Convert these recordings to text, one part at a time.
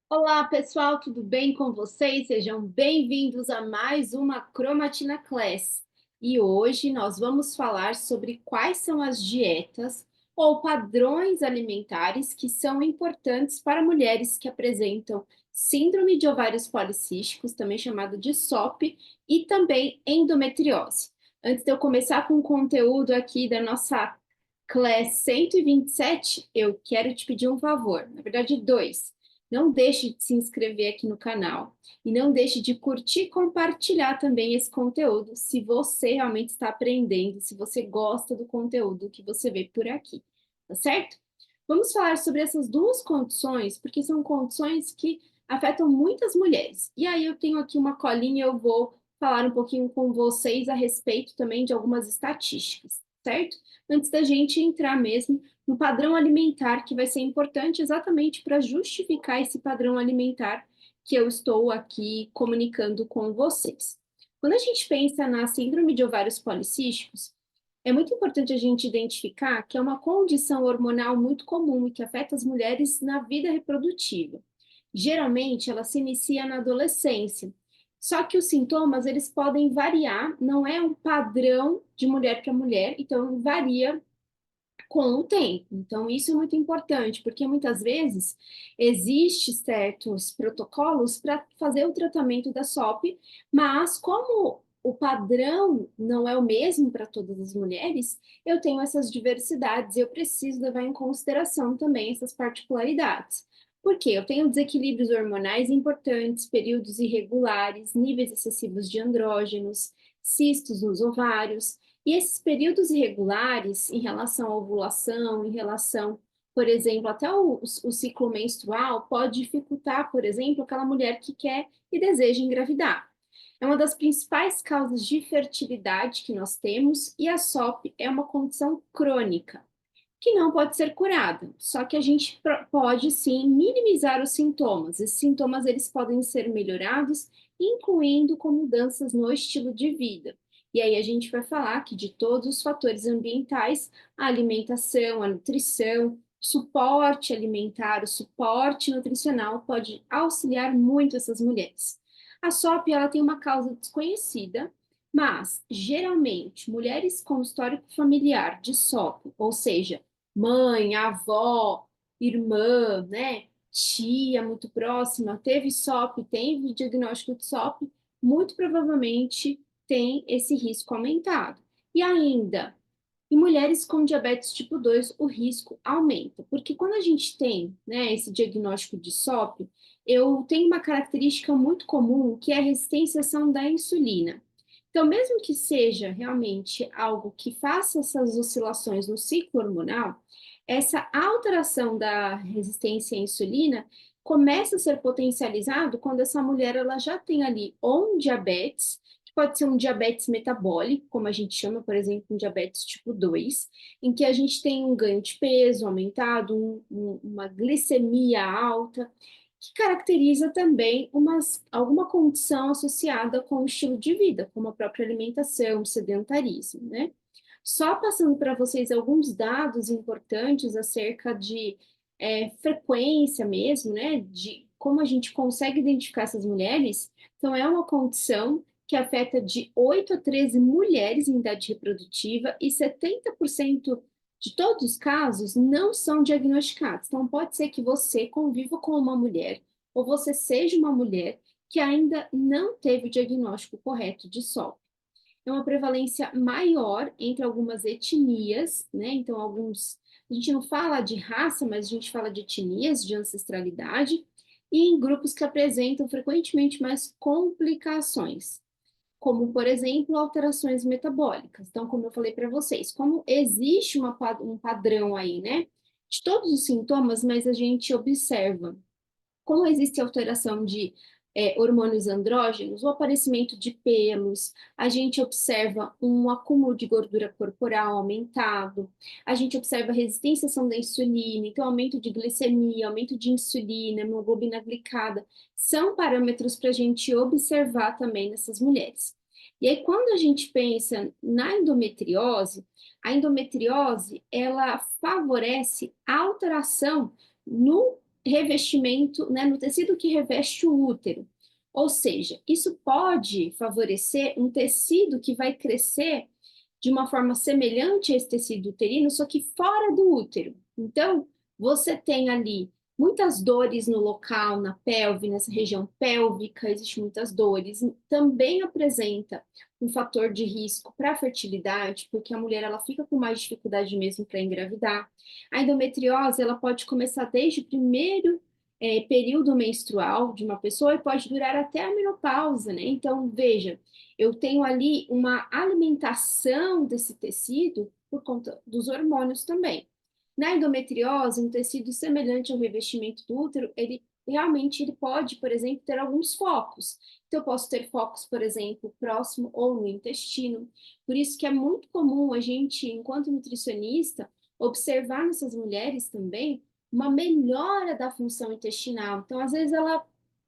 Olá, pessoal, tudo bem com vocês? Sejam bem-vindos a mais uma Cromatina Class. E hoje nós vamos falar sobre quais são as dietas ou padrões alimentares que são importantes para mulheres que apresentam síndrome de ovários policísticos, também chamado de SOP, e também endometriose. Antes de eu começar com o conteúdo aqui da nossa Class 127, eu quero te pedir um favor, na verdade, dois. Não deixe de se inscrever aqui no canal e não deixe de curtir e compartilhar também esse conteúdo, se você realmente está aprendendo, se você gosta do conteúdo que você vê por aqui, tá certo? Vamos falar sobre essas duas condições, porque são condições que afetam muitas mulheres. E aí eu tenho aqui uma colinha, eu vou falar um pouquinho com vocês a respeito também de algumas estatísticas, certo? Antes da gente entrar mesmo no padrão alimentar, que vai ser importante exatamente para justificar esse padrão alimentar que eu estou aqui comunicando com vocês. Quando a gente pensa na síndrome de ovários policísticos, é muito importante a gente identificar que é uma condição hormonal muito comum e que afeta as mulheres na vida reprodutiva. Geralmente, ela se inicia na adolescência. Só que os sintomas, eles podem variar, não é um padrão de mulher para mulher, então varia com o tempo. Então, isso é muito importante, porque muitas vezes existe certos protocolos para fazer o tratamento da SOP, mas como o padrão não é o mesmo para todas as mulheres, eu tenho essas diversidades e eu preciso levar em consideração também essas particularidades. Porque eu tenho desequilíbrios hormonais importantes, períodos irregulares, níveis excessivos de andrógenos, cistos nos ovários, e esses períodos irregulares em relação à ovulação, em relação, por exemplo, até o ciclo menstrual, pode dificultar, por exemplo, aquela mulher que quer e deseja engravidar. É uma das principais causas de fertilidade que nós temos, e a SOP é uma condição crônica, que não pode ser curada, só que a gente pode sim minimizar os sintomas. Esses sintomas eles podem ser melhorados, incluindo com mudanças no estilo de vida. E aí a gente vai falar que de todos os fatores ambientais, a alimentação, a nutrição, suporte alimentar, o suporte nutricional pode auxiliar muito essas mulheres. A SOP ela tem uma causa desconhecida, mas geralmente mulheres com histórico familiar de SOP, ou seja, mãe, avó, irmã, né, tia muito próxima, teve SOP, tem diagnóstico de SOP, muito provavelmente tem esse risco aumentado. E ainda, em mulheres com diabetes tipo 2, o risco aumenta, porque quando a gente tem, né, esse diagnóstico de SOP, eu tenho uma característica muito comum, que é a resistência da insulina. Então, mesmo que seja realmente algo que faça essas oscilações no ciclo hormonal, essa alteração da resistência à insulina começa a ser potencializado quando essa mulher ela já tem ali ou um diabetes, que pode ser um diabetes metabólico, como a gente chama, por exemplo, um diabetes tipo 2, em que a gente tem um ganho de peso aumentado, uma glicemia alta, que caracteriza também alguma condição associada com o estilo de vida, como a própria alimentação, sedentarismo, né? Só passando para vocês alguns dados importantes acerca de frequência mesmo, né? De como a gente consegue identificar essas mulheres. Então, é uma condição que afeta de 8 a 13 mulheres em idade reprodutiva e 70% de todos os casos não são diagnosticados. Então, pode ser que você conviva com uma mulher ou você seja uma mulher que ainda não teve o diagnóstico correto de SOP. É uma prevalência maior entre algumas etnias, né? Então, a gente não fala de raça, mas a gente fala de etnias, de ancestralidade, e em grupos que apresentam frequentemente mais complicações, como, por exemplo, alterações metabólicas. Então, como eu falei para vocês, como existe um padrão aí, né? De todos os sintomas, mas a gente observa como existe alteração de hormônios andrógenos, o aparecimento de pelos, a gente observa um acúmulo de gordura corporal aumentado, a gente observa resistência à ação da insulina, então aumento de glicemia, aumento de insulina, hemoglobina glicada, são parâmetros para a gente observar também nessas mulheres. E aí, quando a gente pensa na endometriose, a endometriose, ela favorece a alteração no revestimento, né, no tecido que reveste o útero. Ou seja, isso pode favorecer um tecido que vai crescer de uma forma semelhante a esse tecido uterino, só que fora do útero. Então, você tem ali muitas dores no local, na pelve, nessa região pélvica, existem muitas dores. Também apresenta um fator de risco para a fertilidade, porque a mulher ela fica com mais dificuldade mesmo para engravidar. A endometriose ela pode começar desde o primeiro período menstrual de uma pessoa e pode durar até a menopausa, né? Então, veja, eu tenho ali uma alimentação desse tecido por conta dos hormônios também. Na endometriose, um tecido semelhante ao revestimento do útero, ele realmente ele pode, por exemplo, ter alguns focos. Então, eu posso ter focos, por exemplo, próximo ou no intestino. Por isso que é muito comum a gente, enquanto nutricionista, observar nessas mulheres também uma melhora da função intestinal. Então, às vezes ela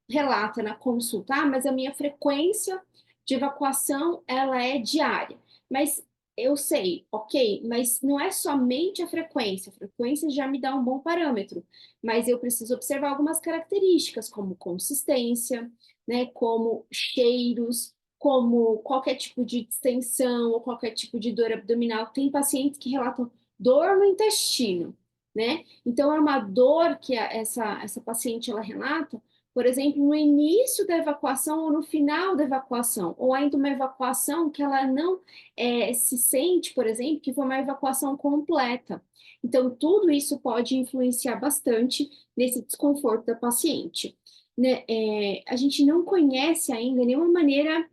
relata na consulta, mas a minha frequência de evacuação ela é diária. Mas eu sei, ok, mas não é somente a frequência já me dá um bom parâmetro, mas eu preciso observar algumas características, como consistência, né, como cheiros, como qualquer tipo de distensão ou qualquer tipo de dor abdominal. Tem pacientes que relatam dor no intestino, né? Então, é uma dor que essa paciente ela relata, por exemplo, no início da evacuação ou no final da evacuação, ou ainda uma evacuação que ela não se sente, por exemplo, que foi uma evacuação completa. Então, tudo isso pode influenciar bastante nesse desconforto da paciente. Né? A gente não conhece ainda nenhuma maneira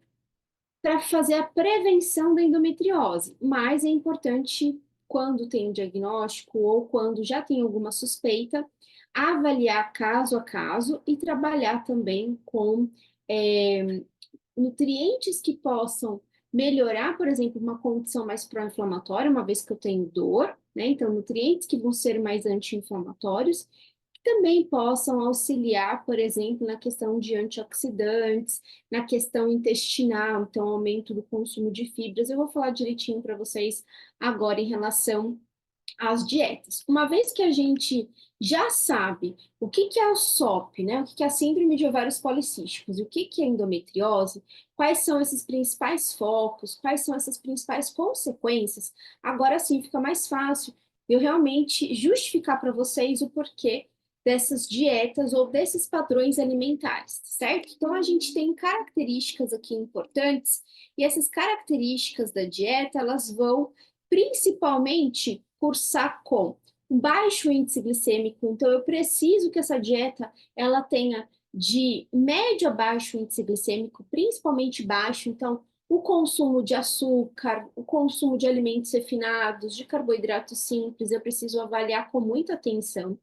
para fazer a prevenção da endometriose, mas é importante, quando tem um diagnóstico ou quando já tem alguma suspeita, avaliar caso a caso e trabalhar também com nutrientes que possam melhorar, por exemplo, uma condição mais pró-inflamatória, uma vez que eu tenho dor, né? Então, nutrientes que vão ser mais anti-inflamatórios, que também possam auxiliar, por exemplo, na questão de antioxidantes, na questão intestinal, então, aumento do consumo de fibras. Eu vou falar direitinho para vocês agora em relação as dietas. Uma vez que a gente já sabe o que que é o SOP, né? O que que é a síndrome de ovários policísticos e o que que é endometriose, quais são esses principais focos, quais são essas principais consequências, agora sim fica mais fácil eu realmente justificar para vocês o porquê dessas dietas ou desses padrões alimentares, certo? Então a gente tem características aqui importantes e essas características da dieta, elas vão principalmente cursar com baixo índice glicêmico, então eu preciso que essa dieta ela tenha de médio a baixo índice glicêmico, principalmente baixo, então o consumo de açúcar, o consumo de alimentos refinados, de carboidratos simples, eu preciso avaliar com muita atenção.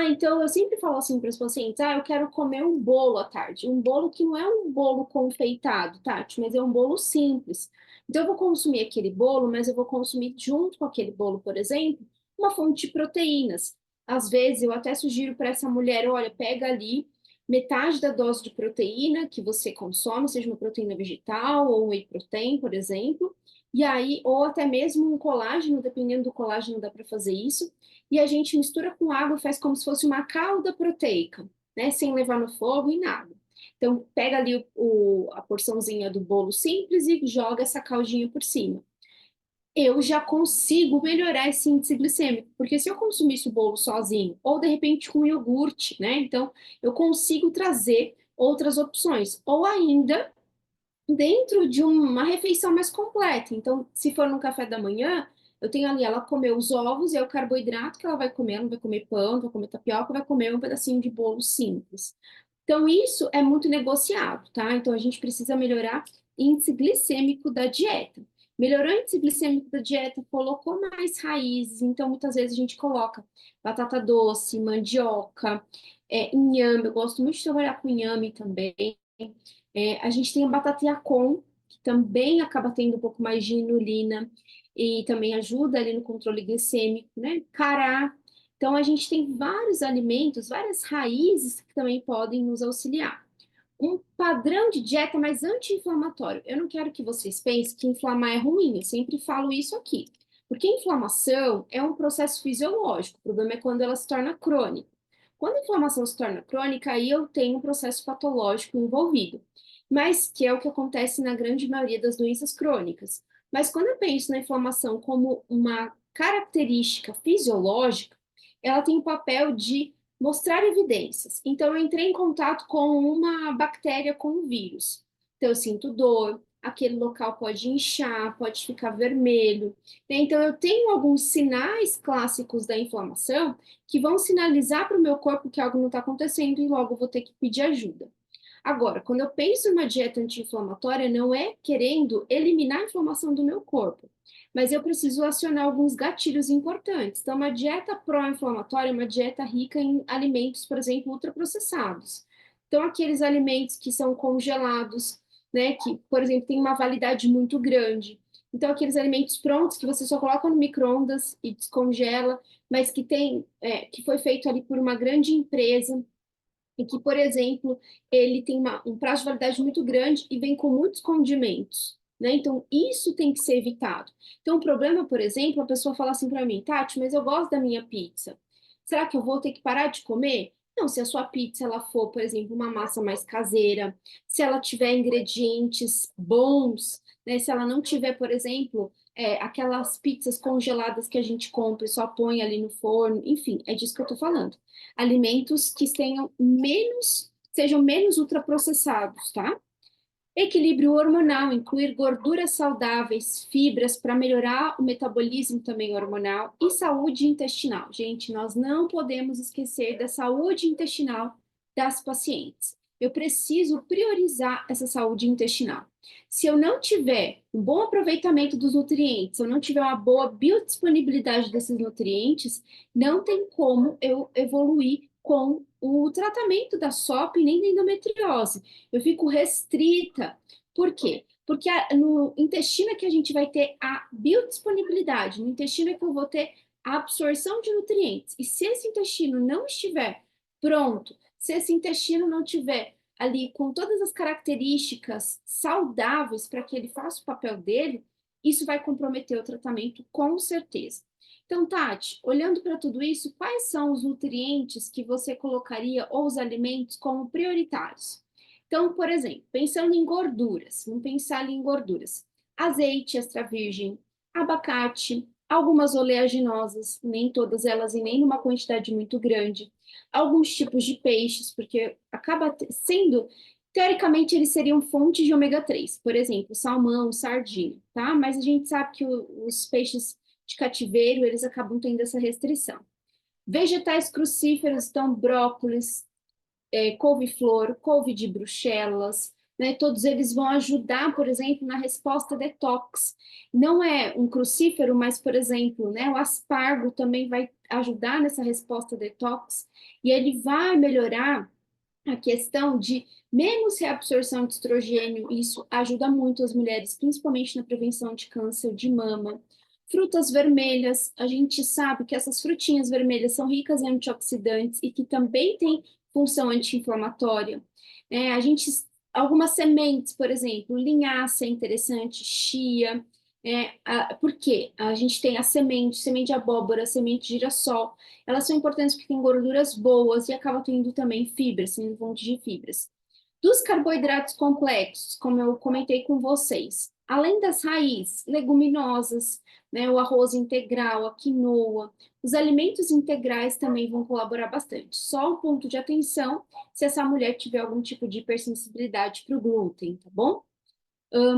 Então eu sempre falo assim para os pacientes, eu quero comer um bolo à tarde, um bolo que não é um bolo confeitado, Tati, mas é um bolo simples. Então, eu vou consumir aquele bolo, mas eu vou consumir junto com aquele bolo, por exemplo, uma fonte de proteínas. Às vezes, eu até sugiro para essa mulher, olha, pega ali metade da dose de proteína que você consome, seja uma proteína vegetal ou um whey protein, por exemplo, e aí, ou até mesmo um colágeno, dependendo do colágeno, dá para fazer isso, e a gente mistura com água e faz como se fosse uma calda proteica, né, sem levar no fogo e nada. Então, pega ali a porçãozinha do bolo simples e joga essa caldinha por cima. Eu já consigo melhorar esse índice glicêmico, porque se eu consumisse o bolo sozinho, ou de repente com iogurte, né? Então, eu consigo trazer outras opções. Ou ainda, dentro de uma refeição mais completa. Então, se for no café da manhã, eu tenho ali ela comer os ovos e é o carboidrato que ela vai comer, ela não vai comer pão, não vai comer tapioca, vai comer um pedacinho de bolo simples. Então, isso é muito negociado, tá? Então, a gente precisa melhorar o índice glicêmico da dieta. Melhorou o índice glicêmico da dieta, colocou mais raízes, então muitas vezes a gente coloca batata doce, mandioca, inhame, eu gosto muito de trabalhar com inhame também. A gente tem a batata Yacon, que também acaba tendo um pouco mais de inulina e também ajuda ali no controle glicêmico, né? Cará. Então, a gente tem vários alimentos, várias raízes que também podem nos auxiliar. Um padrão de dieta mais anti-inflamatório. Eu não quero que vocês pensem que inflamar é ruim, eu sempre falo isso aqui. Porque inflamação é um processo fisiológico, o problema é quando ela se torna crônica. Quando a inflamação se torna crônica, aí eu tenho um processo patológico envolvido, mas que é o que acontece na grande maioria das doenças crônicas. Mas quando eu penso na inflamação como uma característica fisiológica, ela tem o papel de mostrar evidências. Então, eu entrei em contato com uma bactéria com um vírus. Então, eu sinto dor, aquele local pode inchar, pode ficar vermelho. Então, eu tenho alguns sinais clássicos da inflamação que vão sinalizar para o meu corpo que algo não está acontecendo e logo eu vou ter que pedir ajuda. Agora, quando eu penso em uma dieta anti-inflamatória, não é querendo eliminar a inflamação do meu corpo, mas eu preciso acionar alguns gatilhos importantes. Então, uma dieta pró-inflamatória é uma dieta rica em alimentos, por exemplo, ultraprocessados. Então, aqueles alimentos que são congelados, né, que, por exemplo, tem uma validade muito grande. Então, aqueles alimentos prontos que você só coloca no micro-ondas e descongela, mas que foi feito ali por uma grande empresa, e que, por exemplo, ele tem um prazo de validade muito grande e vem com muitos condimentos, né? Então, isso tem que ser evitado. Então, o problema, por exemplo, a pessoa fala assim para mim, Tati, mas eu gosto da minha pizza. Será que eu vou ter que parar de comer? Não, se a sua pizza ela for, por exemplo, uma massa mais caseira, se ela tiver ingredientes bons, né? Se ela não tiver, por exemplo, aquelas pizzas congeladas que a gente compra e só põe ali no forno, enfim, é disso que eu tô falando. Alimentos que sejam menos ultraprocessados, tá? Equilíbrio hormonal, incluir gorduras saudáveis, fibras para melhorar o metabolismo também hormonal e saúde intestinal. Gente, nós não podemos esquecer da saúde intestinal das pacientes. Eu preciso priorizar essa saúde intestinal. Se eu não tiver um bom aproveitamento dos nutrientes, se eu não tiver uma boa biodisponibilidade desses nutrientes, não tem como eu evoluir com o tratamento da SOP nem da endometriose. Eu fico restrita. Por quê? Porque no intestino é que a gente vai ter a biodisponibilidade, no intestino é que eu vou ter a absorção de nutrientes. E se esse intestino não estiver pronto, se esse intestino não tiver ali com todas as características saudáveis para que ele faça o papel dele, isso vai comprometer o tratamento com certeza. Então, Tati, olhando para tudo isso, quais são os nutrientes que você colocaria ou os alimentos como prioritários? Então, por exemplo, pensando em gorduras, vamos pensar ali em gorduras: azeite extra virgem, abacate, algumas oleaginosas, nem todas elas e nem numa quantidade muito grande, alguns tipos de peixes, porque acaba sendo, teoricamente, eles seriam fontes de ômega 3, por exemplo, salmão, sardinha, tá? Mas a gente sabe que os peixes de cativeiro, eles acabam tendo essa restrição. Vegetais crucíferos, então brócolis, couve-flor, couve de Bruxelas, né? Todos eles vão ajudar, por exemplo, na resposta detox. Não é um crucífero, mas, por exemplo, né, o aspargo também vai ajudar nessa resposta detox e ele vai melhorar a questão de menos reabsorção de estrogênio, isso ajuda muito as mulheres, principalmente na prevenção de câncer de mama. Frutas vermelhas, a gente sabe que essas frutinhas vermelhas são ricas em antioxidantes e que também têm função anti-inflamatória. Algumas sementes, por exemplo, linhaça é interessante, chia, por quê? A gente tem a semente de abóbora, semente de girassol, elas são importantes porque têm gorduras boas e acaba tendo também fibras, tendo fonte de fibras. Dos carboidratos complexos, como eu comentei com vocês, além das raízes, leguminosas, né, o arroz integral, a quinoa, os alimentos integrais também vão colaborar bastante. Só um ponto de atenção se essa mulher tiver algum tipo de hipersensibilidade para o glúten, tá bom?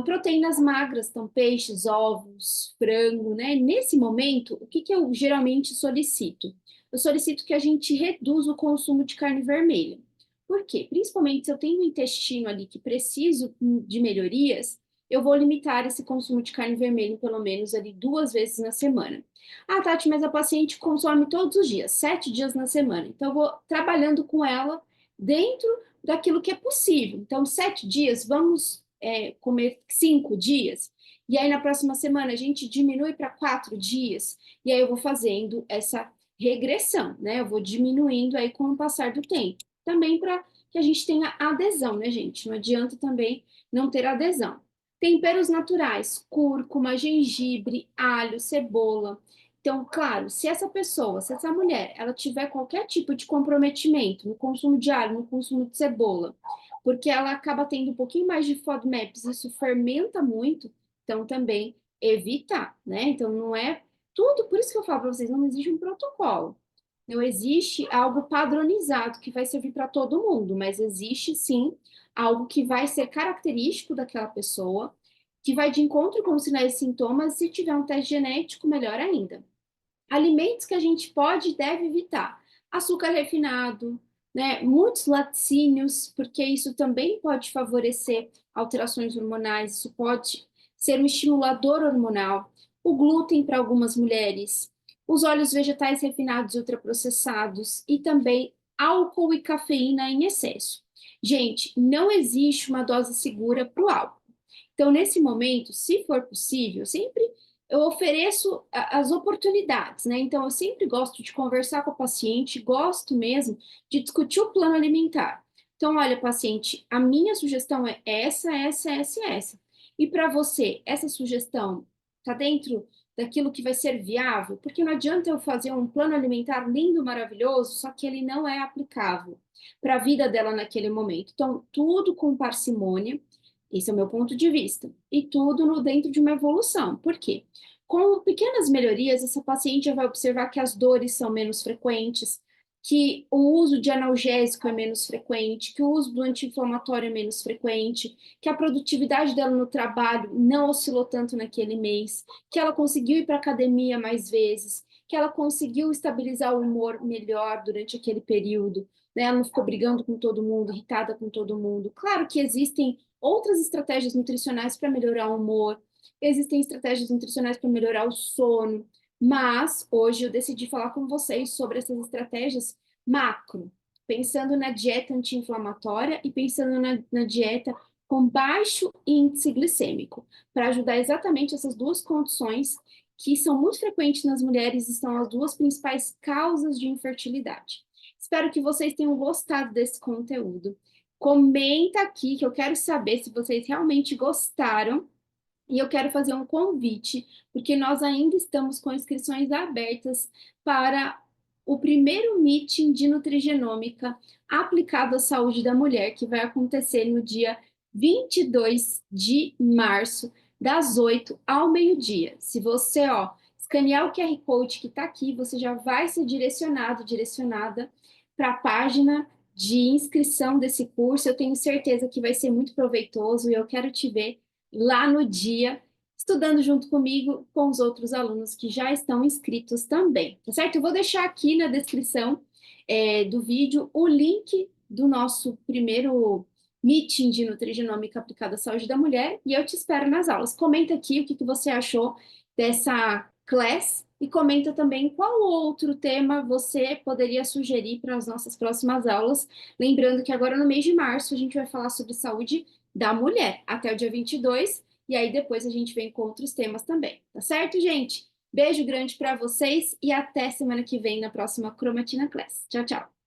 Proteínas magras, então peixes, ovos, frango, né? Nesse momento, o que que eu geralmente solicito? Eu solicito que a gente reduza o consumo de carne vermelha. Por quê? Principalmente se eu tenho um intestino ali que preciso de melhorias, eu vou limitar esse consumo de carne vermelha pelo menos ali 2 vezes na semana. Ah, Tati, mas a paciente consome todos os dias, 7 dias na semana. Então, eu vou trabalhando com ela dentro daquilo que é possível. Então, 7 dias, vamos comer 5 dias, e aí na próxima semana a gente diminui para 4 dias, e aí eu vou fazendo essa regressão, né? Eu vou diminuindo aí com o passar do tempo. Também para que a gente tenha adesão, né, gente? Não adianta também não ter adesão. Temperos naturais, cúrcuma, gengibre, alho, cebola. Então, claro, se essa pessoa, se essa mulher, ela tiver qualquer tipo de comprometimento no consumo de alho, no consumo de cebola, porque ela acaba tendo um pouquinho mais de FODMAPs, isso fermenta muito, então também evitar, né? Então não é tudo, por isso que eu falo para vocês, não existe um protocolo. Não existe algo padronizado que vai servir para todo mundo, mas existe sim algo que vai ser característico daquela pessoa, que vai de encontro com os sinais e sintomas, se tiver um teste genético, melhor ainda. Alimentos que a gente pode e deve evitar: açúcar refinado, né? Muitos laticínios, porque isso também pode favorecer alterações hormonais, isso pode ser um estimulador hormonal. O glúten para algumas mulheres, os óleos vegetais refinados e ultraprocessados e também álcool e cafeína em excesso. Gente, não existe uma dose segura para o álcool. Então, nesse momento, se for possível, sempre eu ofereço as oportunidades, né? Então, eu sempre gosto de conversar com o paciente, gosto mesmo de discutir o plano alimentar. Então, olha, paciente, a minha sugestão é essa. E para você, essa sugestão está dentro daquilo que vai ser viável? Porque não adianta eu fazer um plano alimentar lindo, maravilhoso, só que ele não é aplicável para a vida dela naquele momento. Então, tudo com parcimônia. Esse é o meu ponto de vista. E tudo dentro de uma evolução. Por quê? Com pequenas melhorias, essa paciente já vai observar que as dores são menos frequentes, que o uso de analgésico é menos frequente, que o uso do anti-inflamatório é menos frequente, que a produtividade dela no trabalho não oscilou tanto naquele mês, que ela conseguiu ir para a academia mais vezes, que ela conseguiu estabilizar o humor melhor durante aquele período, né? Ela não ficou brigando com todo mundo, irritada com todo mundo. Claro que existem outras estratégias nutricionais para melhorar o humor, existem estratégias nutricionais para melhorar o sono, mas hoje eu decidi falar com vocês sobre essas estratégias macro, pensando na dieta anti-inflamatória e pensando na dieta com baixo índice glicêmico, para ajudar exatamente essas duas condições que são muito frequentes nas mulheres e são as duas principais causas de infertilidade. Espero que vocês tenham gostado desse conteúdo. Comenta aqui que eu quero saber se vocês realmente gostaram e eu quero fazer um convite, porque nós ainda estamos com inscrições abertas para o primeiro meeting de nutrigenômica aplicado à saúde da mulher, que vai acontecer no dia 22 de março, das 8 ao meio-dia. Se você, escanear o QR Code que está aqui, você já vai ser direcionada para a página de inscrição desse curso. Eu tenho certeza que vai ser muito proveitoso e eu quero te ver lá no dia, estudando junto comigo, com os outros alunos que já estão inscritos também, tá certo? Eu vou deixar aqui na descrição do vídeo o link do nosso primeiro meeting de nutrigenômica aplicada à saúde da mulher e eu te espero nas aulas. Comenta aqui o que você achou dessa class e comenta também qual outro tema você poderia sugerir para as nossas próximas aulas. Lembrando que agora no mês de março a gente vai falar sobre saúde da mulher até o dia 22, e aí depois a gente vem com outros temas também, tá certo, gente? Beijo grande para vocês e até semana que vem na próxima Cromatina Class. Tchau, tchau!